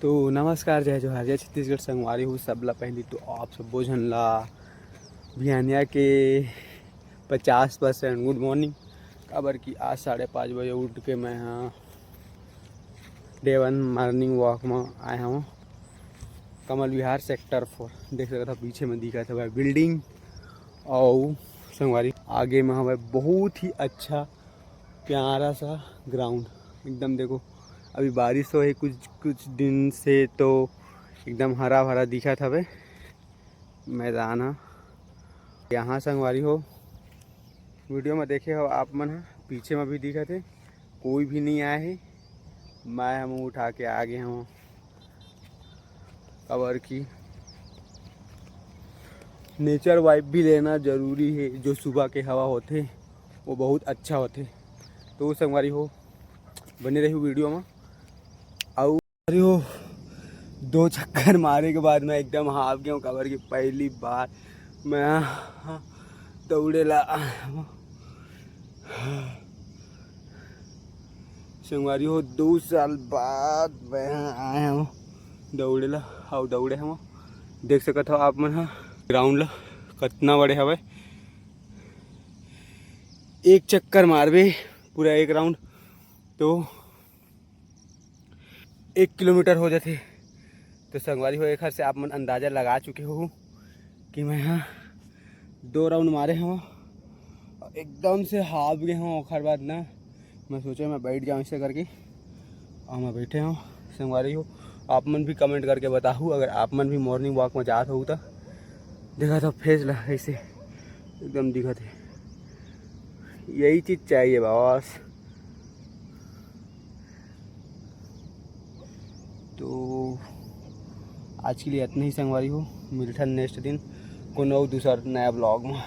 तो नमस्कार, जय जोहार, जय छत्तीसगढ़ संगवारी हूँ सबला। पहली तो आप सब बोझन ला बिहानिया के 50% गुड मॉर्निंग। काबर कि आज 5:30 बजे उठ के मैं हाँ डे 1 मॉर्निंग वॉक में आया हूँ कमल विहार सेक्टर 4। देख सकता था पीछे में दिखा था बिल्डिंग और संगवारी आगे में हमें बहुत ही अच्छा प्यारा सा ग्राउंड एकदम। देखो अभी बारिश हो है कुछ दिन से, तो एकदम हरा भरा दिखा था भाई मैदान है यहाँ। संगवारी हो वीडियो में देखे हो आप मन, पीछे में भी दिखा थे कोई भी नहीं आया है। मैं हम उठा के आ गए हूँ कवर की नेचर वाइब भी लेना ज़रूरी है। जो सुबह के हवा होते वो बहुत अच्छा होते। तो संगवारी हो बने रही वीडियो में। और हो 2 चक्कर मारे के बाद मैं एकदम हाफ गया हूँ कवर की। पहली बार मैं दौड़े ला संगवारी हो 2 साल बाद मैं आया हूँ दौड़े ला। और दौड़े हम देख सकते हो आप मन ग्राउंड ला कितना बड़े हवे। एक चक्कर मारबे पूरा एक राउंड तो 1 किलोमीटर हो जाते। तो संगवारी हो एक हर से आप मन अंदाज़ा लगा चुके हो कि मैं यहाँ 2 राउंड मारे हूँ एकदम से हाफ गए हूँ। और बाद ना मैं सोचा मैं बैठ जाऊँ ऐसे करके, और मैं बैठे हूँ। संगवारी हो आप मन भी कमेंट करके बताऊँ अगर आप मन भी मॉर्निंग वॉक में जात हो तो। देखा था फेस ला ऐसे एकदम दिखा थे। यही चीज़ चाहिए बस। तो आज के लिए इतना ही संगवारी हो। मिलता नेक्स्ट दिन को दूसरा नया ब्लॉग में।